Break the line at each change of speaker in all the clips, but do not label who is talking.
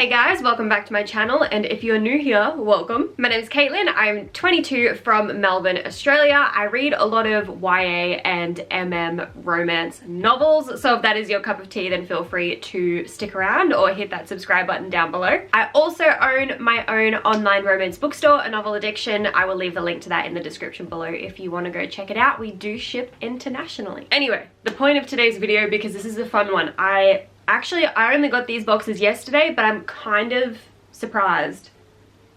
Hey guys, welcome back to my channel, and if you're new here, welcome. My name is Caitlin. I'm 22 from Melbourne, Australia. I read a lot of YA and MM romance novels, so if that is your cup of tea, then feel free to stick around or hit that subscribe button down below. I also own my own online romance bookstore, A Novel Addiction. I will leave the link to that in the description below if you want to go check it out. We do ship internationally. Anyway, the point of today's video, because this is a fun one, I only got these boxes yesterday, but I'm kind of surprised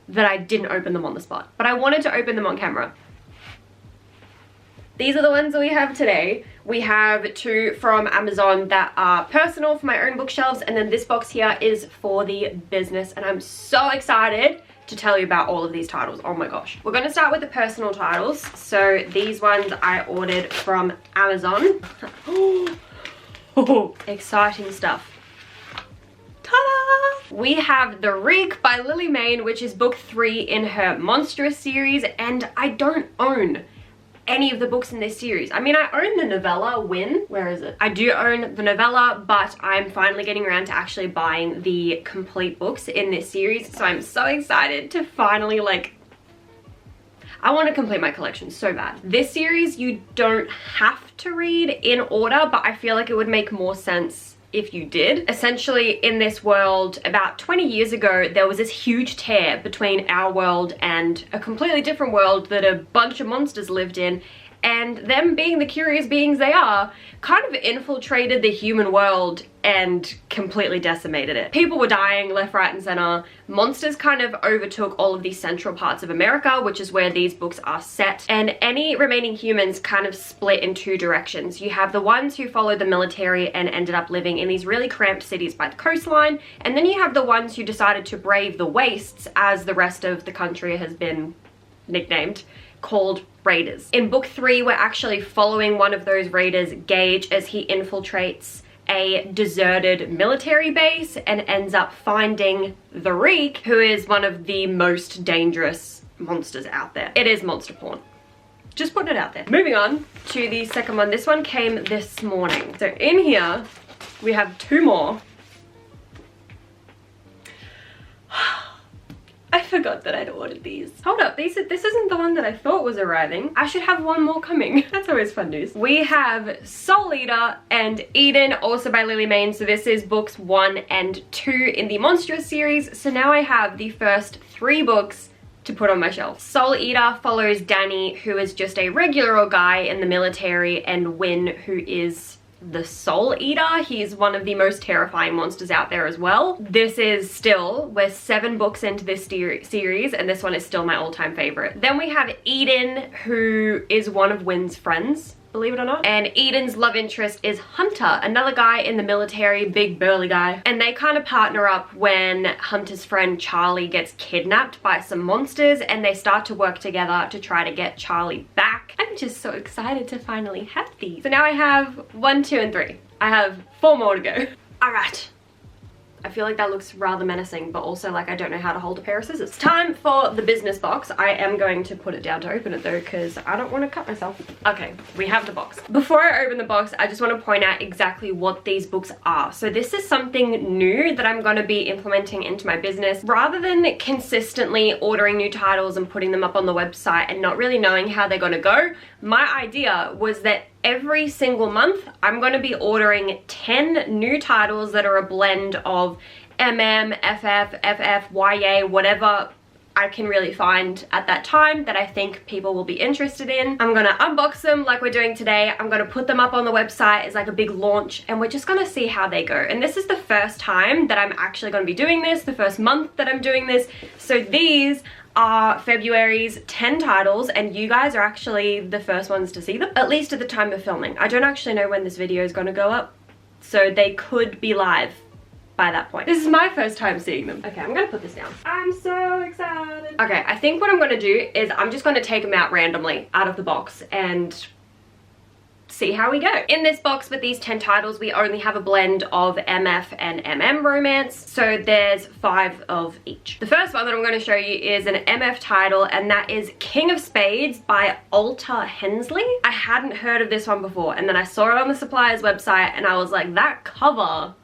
that I didn't open them on the spot. But I wanted to open them on camera. These are the ones that we have today. We have two from Amazon that are personal for my own bookshelves, and then this box here is for the business, and I'm so excited to tell you about all of these titles. Oh my gosh. We're gonna start with the personal titles. So these ones I ordered from Amazon. Oh, exciting stuff. Ta-da! We have The Rycke by Mayne, which is book 3 in her Monstrous series, and I don't own any of the books in this series. I mean, I own the novella, Win. Where is it? I do own the novella, but I'm finally getting around to actually buying the complete books in this series, so I'm so excited to finally, I want to complete my collection so bad. This series you don't have to read in order, but I feel like it would make more sense if you did. Essentially, in this world, about 20 years ago, there was this huge tear between our world and a completely different world that a bunch of monsters lived in, and them, being the curious beings they are, kind of infiltrated the human world and completely decimated it. People were dying left, right, and center. Monsters kind of overtook all of these central parts of America, which is where these books are set, and any remaining humans kind of split in two directions. You have the ones who followed the military and ended up living in these really cramped cities by the coastline, and then you have the ones who decided to brave the wastes, as the rest of the country has been nicknamed, called raiders. In book 3, we're actually following one of those raiders, Gage, as he infiltrates a deserted military base and ends up finding the Rycke, who is one of the most dangerous monsters out there. It is monster porn. Just putting it out there. Moving on to the second one. This one came this morning. So in here, we have two more. I forgot that I'd ordered these. Hold up, this isn't the one that I thought was arriving. I should have one more coming. That's always fun news. We have Soul Eater and Edin, also by Mayne. So this is books 1 and 2 in the Monstrous series. So now I have the first 3 books to put on my shelf. Soul Eater follows Danny, who is just a regular old guy in the military, and Win, who is the Soul Eater. He's one of the most terrifying monsters out there as well. This is still, we're 7 books into this series, and this one is still my all-time favorite. Then we have Edin, who is one of Win's friends, believe it or not. And Edin's love interest is Hunter, another guy in the military, big burly guy. And they kind of partner up when Hunter's friend Charlie gets kidnapped by some monsters, and they start to work together to try to get Charlie back. I'm just so excited to finally have these. So now I have 1, 2, and 3. I have 4 more to go. All right. I feel like that looks rather menacing, but also like I don't know how to hold a pair of scissors. Time for the business box. I am going to put it down to open it though, because I don't want to cut myself. Okay, we have the box. Before I open the box, I just want to point out exactly what these books are. So this is something new that I'm going to be implementing into my business. Rather than consistently ordering new titles and putting them up on the website and not really knowing how they're going to go, my idea was that every single month, I'm going to be ordering 10 new titles that are a blend of MM, FF, FF, YA, whatever I can really find at that time that I think people will be interested in. I'm gonna unbox them like we're doing today. I'm gonna put them up on the website as like a big launch, and we're just gonna see how they go. And this is the first time that I'm actually gonna be doing this, the first month that I'm doing this. So these are February's 10 titles, and you guys are actually the first ones to see them, at least at the time of filming. I don't actually know when this video is going to go up, so they could be live by that point. This is my first time seeing them. Okay, I'm gonna put this down. I'm so excited. Okay, I think what I'm gonna do is I'm just gonna take them out randomly out of the box and see how we go. In this box with these 10 titles, we only have a blend of MF and MM romance, so there's 5 of each. The first one that I'm going to show you is an MF title, and that is King of Spades by Alta Hensley. I hadn't heard of this one before, and then I saw it on the supplier's website and I was like, that cover,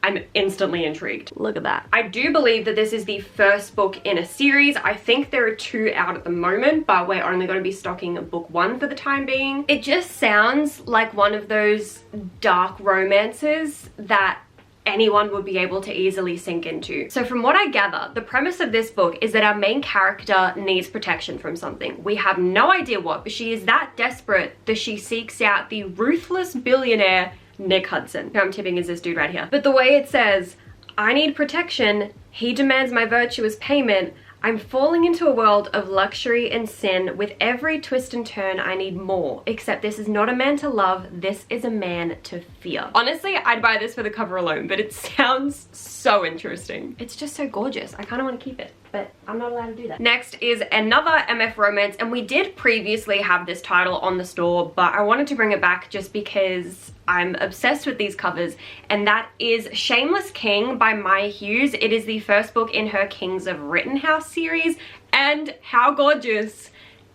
I'm instantly intrigued. Look at that. I do believe that this is the first book in a series. I think there are 2 out at the moment, but we're only going to be stocking book 1 for the time being. It just sounds like one of those dark romances that anyone would be able to easily sink into. So from what I gather, the premise of this book is that our main character needs protection from something. We have no idea what, but she is that desperate that she seeks out the ruthless billionaire Nick Hudson, who I'm tipping is this dude right here. But the way it says, I need protection, he demands my virtuous payment, I'm falling into a world of luxury and sin. With every twist and turn, I need more. Except this is not a man to love, this is a man to fear. Honestly, I'd buy this for the cover alone, but it sounds so interesting. It's just so gorgeous. I kind of want to keep it, but I'm not allowed to do that. Next is another MF romance, and we did previously have this title on the store, but I wanted to bring it back just because I'm obsessed with these covers, and that is Shameless King by Mayne Hughes. It is the first book in her Kings of Rittenhouse series, and how gorgeous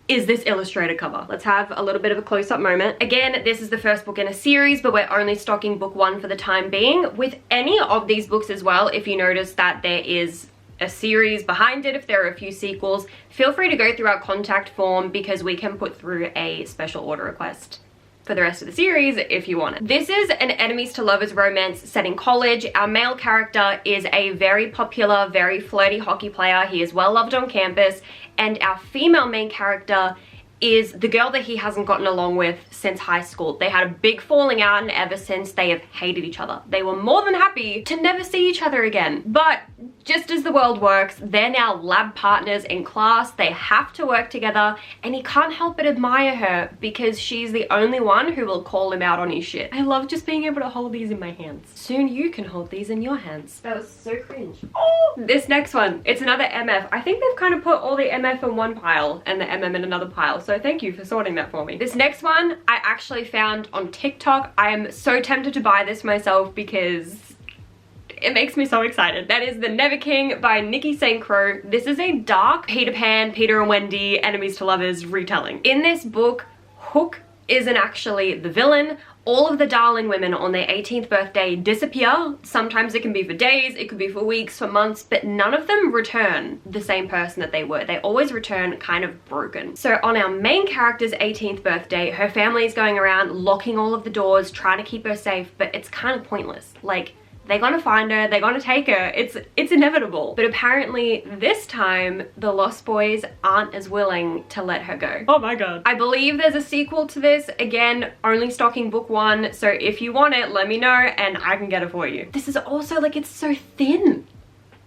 is this illustrated cover. Let's have a little bit of a close-up moment. Again, this is the first book in a series, but we're only stocking book 1 for the time being. With any of these books as well, if you notice that there is a series behind it, if there are a few sequels, feel free to go through our contact form because we can put through a special order request for the rest of the series if you want it. This is an enemies to lovers romance set in college. Our male character is a very popular, very flirty hockey player. He is well loved on campus, and our female main character is the girl that he hasn't gotten along with since high school. They had a big falling out, and ever since they have hated each other. They were more than happy to never see each other again. But just as the world works, they're now lab partners in class. They have to work together, and he can't help but admire her because she's the only one who will call him out on his shit. I love just being able to hold these in my hands. Soon you can hold these in your hands. That was so cringe. Oh, this next one, it's another MF. I think they've kind of put all the MF in one pile and the MM in another pile, so thank you for sorting that for me. This next one I actually found on TikTok. I am so tempted to buy this myself because it makes me so excited. That is The Never King by Nikki St. Crowe. This is a dark Peter Pan, Peter and Wendy, enemies to lovers retelling. In this book, Hook isn't actually the villain. All of the darling women on their 18th birthday disappear. Sometimes it can be for days, it could be for weeks, for months, but none of them return the same person that they were. They always return kind of broken. So on our main character's 18th birthday, her family is going around locking all of the doors, trying to keep her safe, but it's kind of pointless. Like, they're gonna find her, they're gonna take her, it's inevitable. But apparently this time, the Lost Boys aren't as willing to let her go. Oh my god. I believe there's a sequel to this. Again, only stocking book 1, so if you want it, let me know and I can get it for you. This is also, like, it's so thin.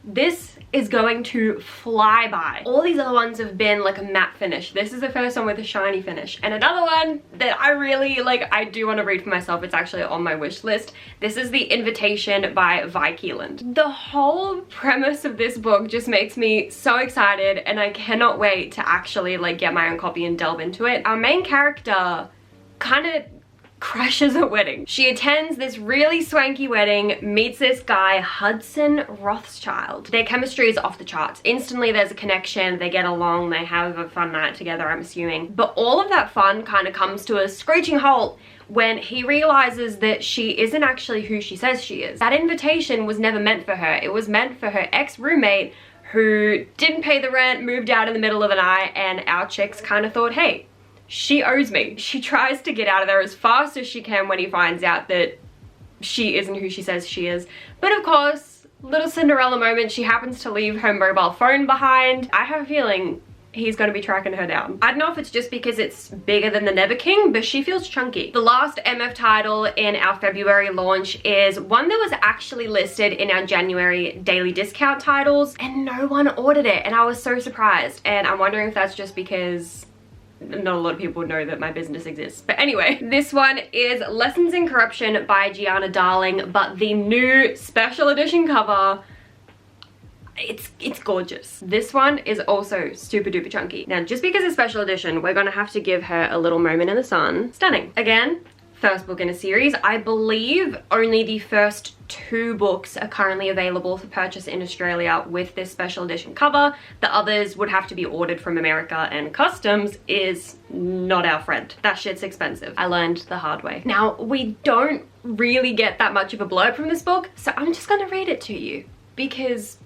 This is going to fly by. All these other ones have been like a matte finish. This is the first one with a shiny finish. And another one that I really, like, I do want to read for myself. It's actually on my wish list. This is The Invitation by Keeland. The whole premise of this book just makes me so excited, and I cannot wait to actually, like, get my own copy and delve into it. Our main character kind of crashes a wedding. She attends this really swanky wedding, meets this guy, Hudson Rothschild. Their chemistry is off the charts. Instantly there's a connection, they get along, they have a fun night together, I'm assuming. But all of that fun kind of comes to a screeching halt when he realizes that she isn't actually who she says she is. That invitation was never meant for her. It was meant for her ex-roommate who didn't pay the rent, moved out in the middle of the night, and our chicks kind of thought, hey, she owes me. She tries to get out of there as fast as she can when he finds out that she isn't who she says she is. But of course, little Cinderella moment, she happens to leave her mobile phone behind. I have a feeling he's going to be tracking her down. I don't know if it's just because it's bigger than The Never King, but she feels chunky. The last MF title in our February launch is one that was actually listed in our January daily discount titles, and no one ordered it, and I was so surprised. And I'm wondering if that's just because not a lot of people know that my business exists. But anyway, this one is Lessons in Corruption by Gianna Darling, but the new special edition cover, it's gorgeous. This one is also super duper chunky. Now, just because it's special edition, we're gonna have to give her a little moment in the sun. Stunning. Again, first book in a series. I believe only the first 2 books are currently available for purchase in Australia with this special edition cover. The others would have to be ordered from America, and customs is not our friend. That shit's expensive. I learned the hard way. Now, we don't really get that much of a blurb from this book, so I'm just gonna read it to you because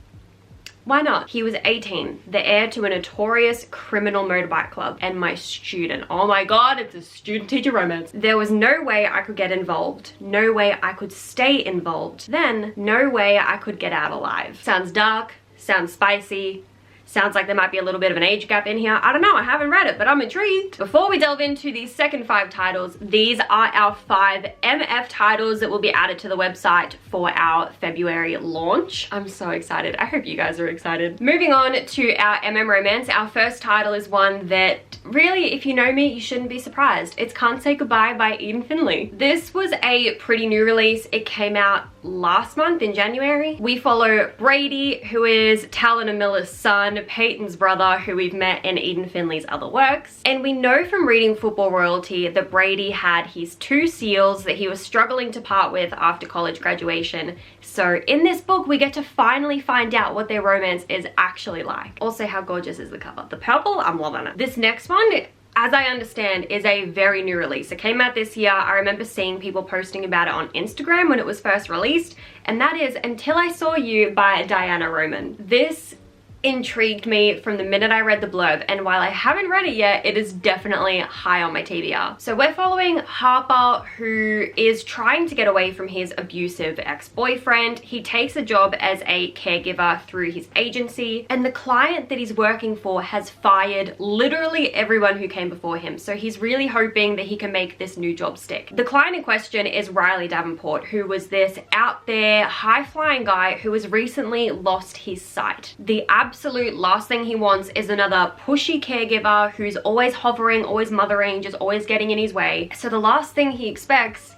why not? He was 18, the heir to a notorious criminal motorbike club, and my student. Oh my god, it's a student-teacher romance. There was no way I could get involved. No way I could stay involved. Then, no way I could get out alive. Sounds dark, sounds spicy, sounds like there might be a little bit of an age gap in here. I don't know, I haven't read it, but I'm intrigued. Before we delve into the second 5 titles, these are our 5 MF titles that will be added to the website for our February launch. I'm so excited. I hope you guys are excited. Moving on to our MM romance, our first title is one that really, if you know me, you shouldn't be surprised. It's Can't Say Goodbye by Edin Finley. This was a pretty new release. It came out last month in January. We follow Brady, who is Talon Miller's son, Peyton's brother, who we've met in Edin Finley's other works. And we know from reading Football Royalty that Brady had his 2 seals that he was struggling to part with after college graduation. So in this book, we get to finally find out what their romance is actually like. Also, how gorgeous is the cover? The purple, I'm loving it. This next one, as I understand, is a very new release. It came out this year. I remember seeing people posting about it on Instagram when it was first released, and that is Until I Saw You by Dianna Roman. This intrigued me from the minute I read the blurb, and while I haven't read it yet, it is definitely high on my TBR. So we're following Harper, who is trying to get away from his abusive ex-boyfriend. He takes a job as a caregiver through his agency, and the client that he's working for has fired literally everyone who came before him, so he's really hoping that he can make this new job stick. The client in question is Riley Davenport, who was this out there high-flying guy who has recently lost his sight. The absolute last thing he wants is another pushy caregiver who's always hovering, always mothering, just always getting in his way. So the last thing he expects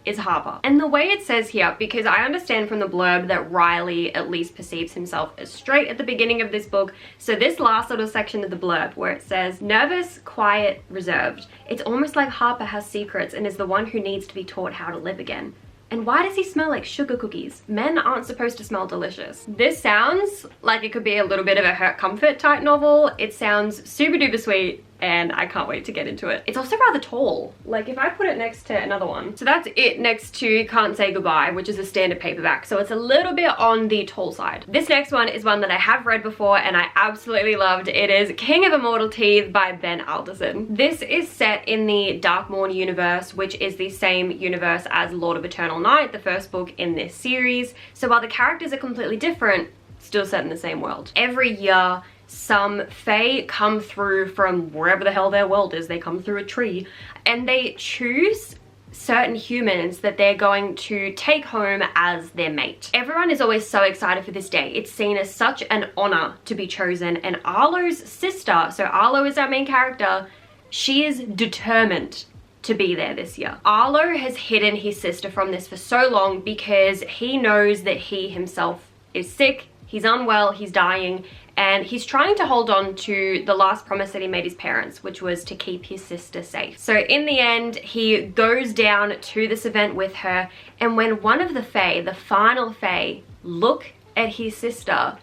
is Harper. And the way it says here, because I understand from the blurb that Riley at least perceives himself as straight at the beginning of this book, so this last little section of the blurb where it says, nervous, quiet, reserved. It's almost like Harper has secrets and is the one who needs to be taught how to live again. And why does he smell like sugar cookies? Men aren't supposed to smell delicious. This sounds like it could be a little bit of a hurt comfort type novel. It sounds super duper sweet, and I can't wait to get into it. It's also rather tall. Like if I put it next to another one. So that's it next to Can't Say Goodbye, which is a standard paperback. So it's a little bit on the tall side. This next one is one that I have read before and I absolutely loved. It is King of Immortal Tithe by Ben Alderson. This is set in the Darkmourn universe, which is the same universe as Lord of Eternal Night, the first book in this series. So while the characters are completely different, still set in the same world. Every year, some fae come through from wherever the hell their world is. They come through a tree and they choose certain humans that they're going to take home as their mate. Everyone is always so excited for this day. It's seen as such an honor to be chosen, and Arlo's sister, so Arlo is our main character, she is determined to be there this year. Arlo has hidden his sister from this for so long because he knows that he himself is sick, he's unwell, he's dying, and he's trying to hold on to the last promise that he made his parents, which was to keep his sister safe. So in the end, he goes down to this event with her, and when one of the fae, the final fae, look at his sister,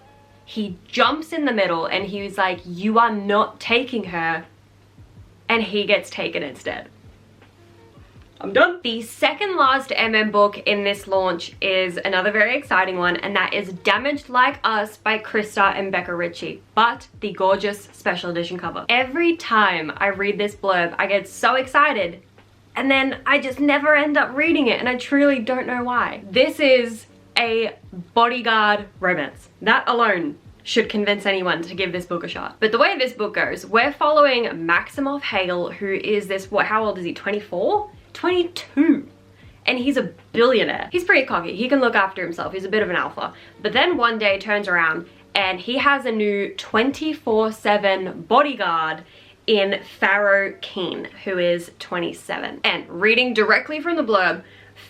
he jumps in the middle and he's like, "You are not taking her," and he gets taken instead. I'm done. The second last MM book in this launch is another very exciting one, and that is Damaged Like Us by Krista and Becca Ritchie, but the gorgeous special edition cover. Every time I read this blurb, I get so excited, and then I just never end up reading it, and I truly don't know why. This is a bodyguard romance. That alone should convince anyone to give this book a shot. But the way this book goes, we're following Maximoff Hale, who is this, how old is he, 24? 22, and he's a billionaire. He's pretty cocky, he can look after himself, he's a bit of an alpha. But then one day turns around and he has a new 24/7 bodyguard in Pharaoh Keene, who is 27. And reading directly from the blurb,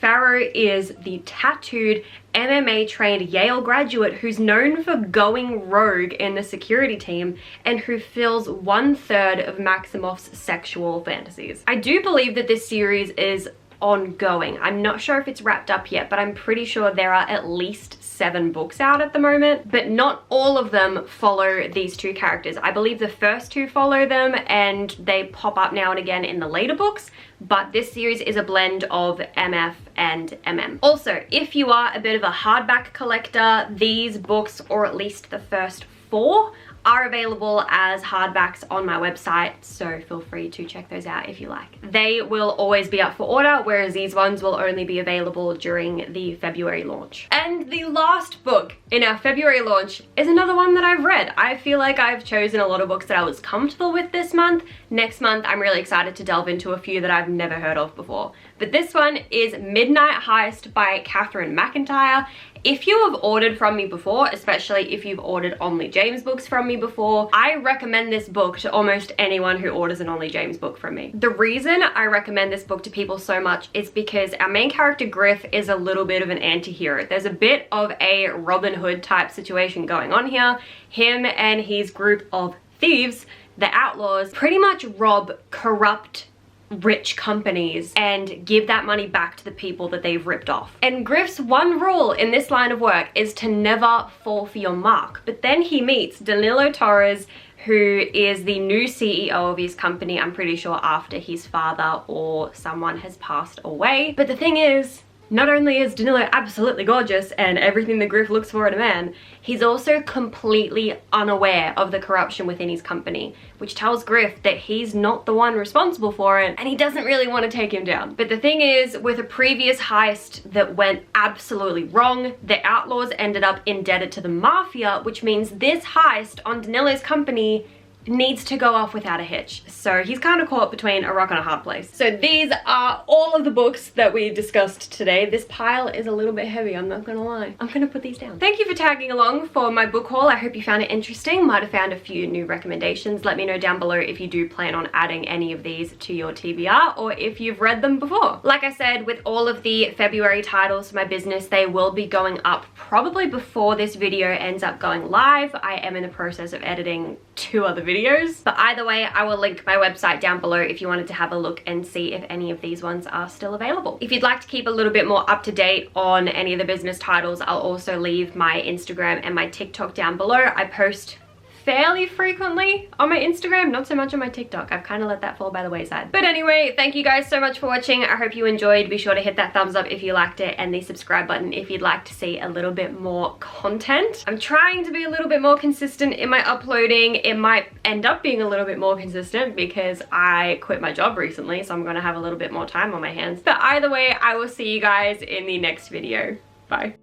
Pharaoh is the tattooed MMA trained Yale graduate who's known for going rogue in the security team and who fills 1/3 of Maximoff's sexual fantasies. I do believe that this series is ongoing. I'm not sure if it's wrapped up yet, but I'm pretty sure there are at least 7 books out at the moment, but not all of them follow these 2 characters. I believe the first 2 follow them and they pop up now and again in the later books, but this series is a blend of MF and MM. Also, if you are a bit of a hardback collector, these books, or at least the first 4, are available as hardbacks on my website, so feel free to check those out if you like. They will always be up for order, whereas these ones will only be available during the February launch. And the last book in our February launch is another one that I've read. I feel like I've chosen a lot of books that I was comfortable with this month. Next month, I'm really excited to delve into a few that I've never heard of before. But this one is Midnight Heist by Katherine McIntyre. If you have ordered from me before, especially if you've ordered Only James books from me before, I recommend this book to almost anyone who orders an Only James book from me. The reason I recommend this book to people so much is because our main character Griff is a little bit of an anti-hero. There's a bit of a Robin Hood type situation going on here. Him and his group of thieves, the Outlaws, pretty much rob corrupt rich companies and give that money back to the people that they've ripped off. And Griff's one rule in this line of work is to never fall for your mark. But then he meets Danilo Torres, who is the new CEO of his company, I'm pretty sure after his father or someone has passed away. But the thing is, not only is Danilo absolutely gorgeous and everything that Griff looks for in a man, he's also completely unaware of the corruption within his company, which tells Griff that he's not the one responsible for it and he doesn't really want to take him down. But the thing is, with a previous heist that went absolutely wrong, the Outlaws ended up indebted to the Mafia, which means this heist on Danilo's company needs to go off without a hitch. So he's kind of caught between a rock and a hard place. So these are all of the books that we discussed today. This pile is a little bit heavy, I'm not gonna lie. I'm gonna put these down. Thank you for tagging along for my book haul. I hope you found it interesting. Might have found a few new recommendations. Let me know down below if you do plan on adding any of these to your TBR or if you've read them before. Like I said, with all of the February titles for my business, they will be going up probably before this video ends up going live. I am in the process of editing 2 other videos. But either way, I will link my website down below if you wanted to have a look and see if any of these ones are still available. If you'd like to keep a little bit more up to date on any of the business titles, I'll also leave my Instagram and my TikTok down below. I post fairly frequently on my Instagram, not so much on my TikTok. I've kind of let that fall by the wayside. But anyway, thank you guys so much for watching. I hope you enjoyed. Be sure to hit that thumbs up if you liked it and the subscribe button if you'd like to see a little bit more content. I'm trying to be a little bit more consistent in my uploading. It might end up being a little bit more consistent because I quit my job recently, so I'm gonna have a little bit more time on my hands. But either way, I will see you guys in the next video. Bye.